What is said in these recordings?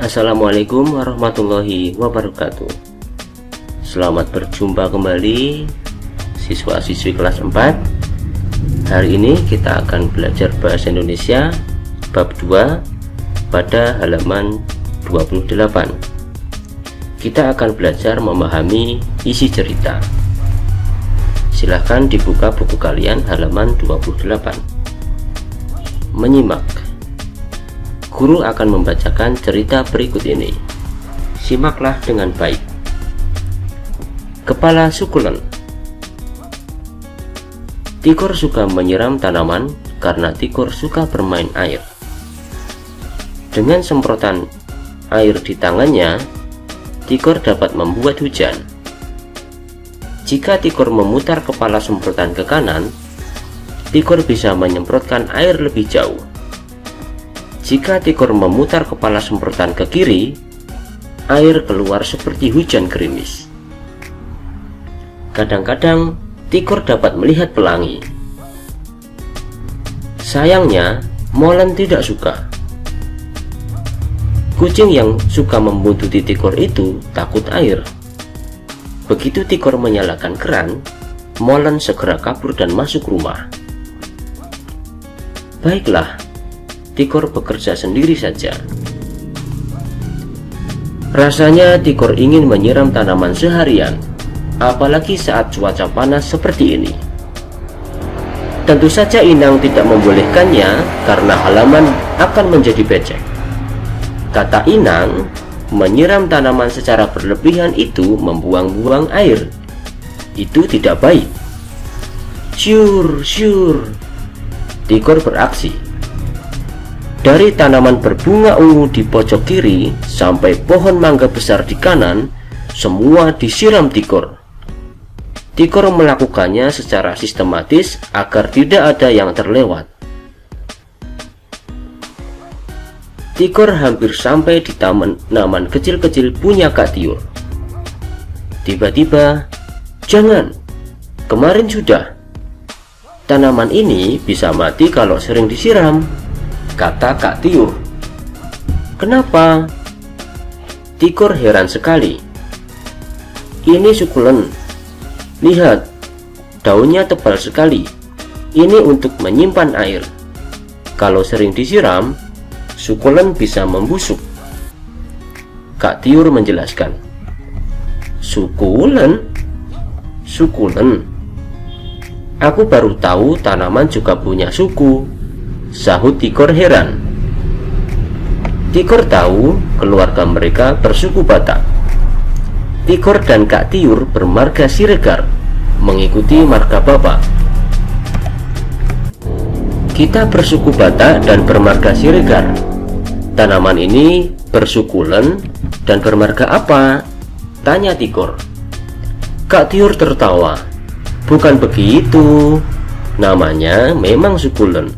Assalamualaikum warahmatullahi wabarakatuh. Selamat berjumpa kembali siswa-siswi kelas 4. Hari ini kita akan belajar bahasa Indonesia bab 2 pada halaman 28. Kita akan belajar memahami isi cerita. Silahkan dibuka buku kalian halaman 28. Menyimak. Guru akan membacakan cerita berikut ini. Simaklah dengan baik. Kepala sukulen. Tikor suka menyiram tanaman karena Tikor suka bermain air. Dengan semprotan air di tangannya, Tikor dapat membuat hujan. Jika Tikor memutar kepala semprotan ke kanan, Tikor bisa menyemprotkan air lebih jauh. Jika Tikor memutar kepala semprotan ke kiri, air keluar seperti hujan gerimis. Kadang-kadang Tikor dapat melihat pelangi. Sayangnya, Molen tidak suka. Kucing yang suka membuntuti Tikor itu takut air. Begitu Tikor menyalakan keran, Molen segera kabur dan masuk rumah. Baiklah, Tikor bekerja sendiri saja. Rasanya Tikor ingin menyiram tanaman seharian, apalagi saat cuaca panas seperti ini. Tentu saja Inang tidak membolehkannya karena halaman akan menjadi becek. Kata Inang, menyiram tanaman secara berlebihan itu membuang-buang air. Itu tidak baik. Syur, syur. Tikor beraksi. Dari tanaman berbunga ungu di pojok kiri sampai pohon mangga besar di kanan, semua disiram Tikor. Tikor melakukannya secara sistematis agar tidak ada yang terlewat. Tikor hampir sampai di tanaman kecil-kecil punya Kak Tiur. Tiba-tiba, jangan, kemarin sudah. Tanaman ini bisa mati kalau sering disiram, kata Kak Tiur. Kenapa? Tikor heran sekali. Ini sukulen. Lihat, daunnya tebal sekali. Ini untuk menyimpan air. Kalau sering disiram, sukulen bisa membusuk. Kak Tiur menjelaskan. Sukulen? Sukulen? Aku baru tahu tanaman juga punya suku, sahut Tikor heran. Tikor tahu keluarga mereka bersuku Batak. Tikor dan Kak Tiur bermarga Siregar, mengikuti marga bapak. Kita bersuku Batak dan bermarga Siregar. Tanaman ini bersukulen dan bermarga apa? Tanya Tikor. Kak Tiur tertawa. Bukan begitu. Namanya memang sukulen,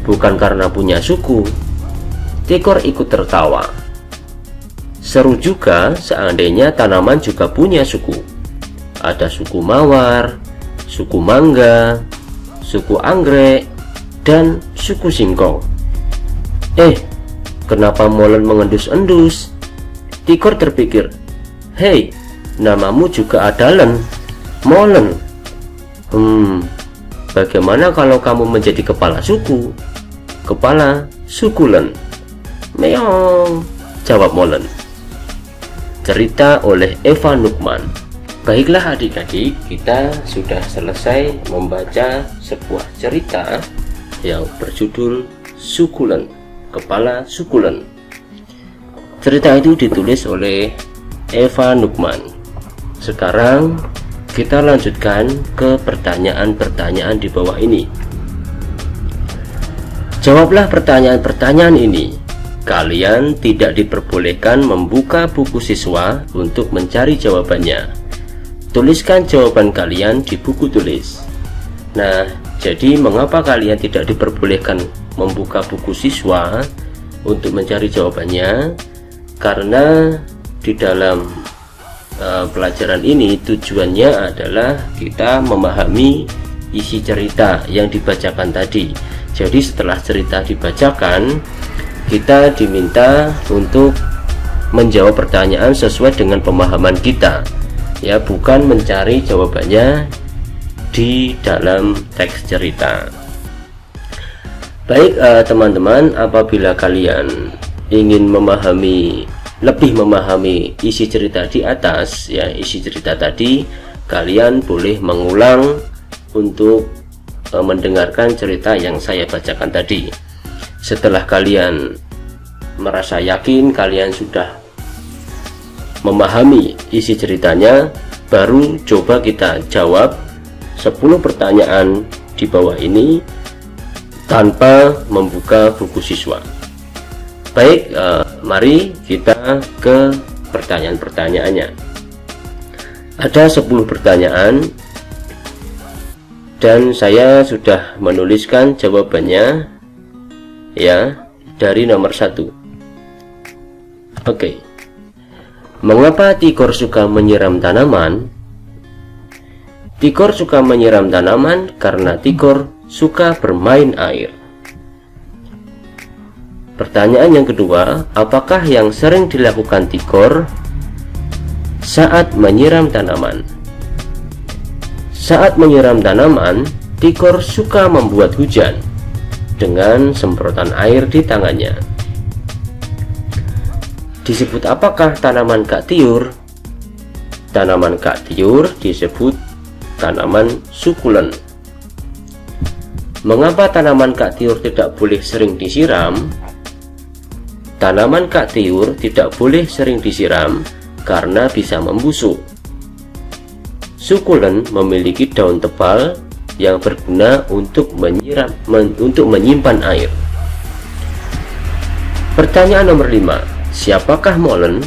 bukan karena punya suku. Tikor ikut tertawa. Seru juga seandainya tanaman juga punya suku. Ada suku mawar, suku mangga, suku anggrek, dan suku singkong. Kenapa Molen mengendus-endus? Tikor terpikir. Hei, namamu juga adalan, Molen. Bagaimana kalau kamu menjadi kepala suku? Kepala sukulen. Meong, jawab Molen. Cerita oleh Eva Nukman. Baiklah adik-adik, kita sudah selesai membaca sebuah cerita yang berjudul Sukulen, Kepala Sukulen. Cerita itu ditulis oleh Eva Nukman. Sekarang kita lanjutkan ke pertanyaan-pertanyaan di bawah ini. Jawablah pertanyaan-pertanyaan ini. Kalian tidak diperbolehkan membuka buku siswa untuk mencari jawabannya. Tuliskan jawaban kalian di buku tulis. Nah, jadi mengapa kalian tidak diperbolehkan membuka buku siswa untuk mencari jawabannya? Karena di dalam pelajaran ini tujuannya adalah kita memahami isi cerita yang dibacakan tadi. Jadi setelah cerita dibacakan, kita diminta untuk menjawab pertanyaan sesuai dengan pemahaman kita, ya, bukan mencari jawabannya di dalam teks cerita. Baik teman-teman, apabila kalian ingin lebih memahami isi cerita di atas, ya, isi cerita tadi, kalian boleh mengulang untuk mendengarkan cerita yang saya bacakan tadi. Setelah kalian merasa yakin kalian sudah memahami isi ceritanya, baru coba kita jawab 10 pertanyaan di bawah ini tanpa membuka buku siswa. Baik, mari kita ke pertanyaan-pertanyaannya. Ada 10 pertanyaan dan saya sudah menuliskan jawabannya, ya, dari nomor 1. Oke. Mengapa Tigor suka menyiram tanaman? Tigor suka menyiram tanaman karena Tigor suka bermain air. Pertanyaan yang kedua, apakah yang sering dilakukan Tigor saat menyiram tanaman? Saat menyiram tanaman, Tigor suka membuat hujan dengan semprotan air di tangannya. Disebut apakah tanaman Kak Tiur? Tanaman Kak Tiur disebut tanaman sukulen. Mengapa tanaman Kak Tiur tidak boleh sering disiram? Tanaman Kak Tiur tidak boleh sering disiram karena bisa membusuk. Sukulen memiliki daun tebal yang berguna untuk menyimpan air. Pertanyaan nomor 5. Siapakah Molen?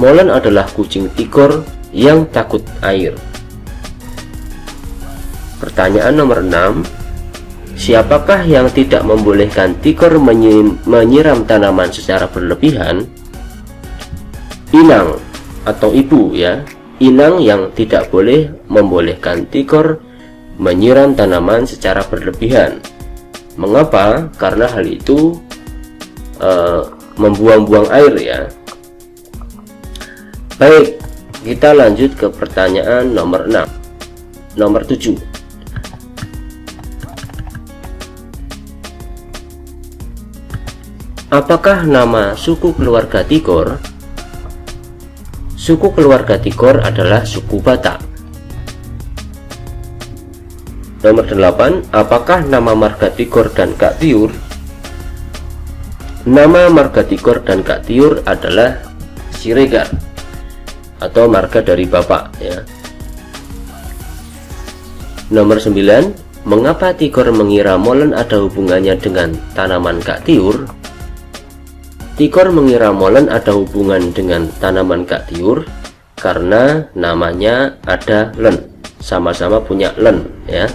Molen adalah kucing Tigor yang takut air. Pertanyaan nomor 6. Siapakah yang tidak membolehkan Tigor menyiram tanaman secara berlebihan? Inang atau ibu, ya. Inang yang tidak boleh membolehkan Tigor menyiram tanaman secara berlebihan. Mengapa? Karena hal itu membuang-buang air, ya. Baik, kita lanjut ke pertanyaan nomor 6. Nomor 7. Apakah nama suku keluarga Tigor? Suku keluarga Tigor adalah suku Batak. Nomor 8. Apakah nama marga Tigor dan Kak Tiur? Nama marga Tigor dan Kak Tiur adalah Siregar atau marga dari bapak, ya. Nomor 9. Mengapa Tigor mengira Molen ada hubungannya dengan tanaman Kak Tiur? Tigor mengira Molen ada hubungan dengan tanaman Kak Tiur karena namanya ada len, sama-sama punya len, ya.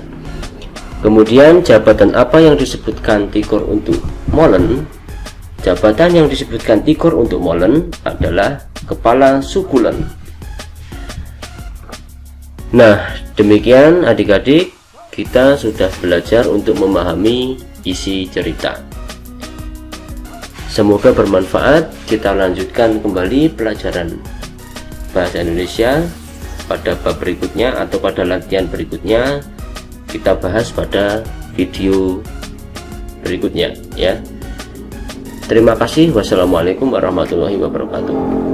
Kemudian jabatan apa yang disebutkan Tigor untuk Molen? Jabatan yang disebutkan Tigor untuk Molen adalah kepala sukulen. Nah, demikian adik-adik, kita sudah belajar untuk memahami isi cerita. Semoga bermanfaat. Kita lanjutkan kembali pelajaran bahasa Indonesia pada bab berikutnya atau pada latihan berikutnya. Kita bahas pada video berikutnya, ya. Terima kasih. Wassalamualaikum warahmatullahi wabarakatuh.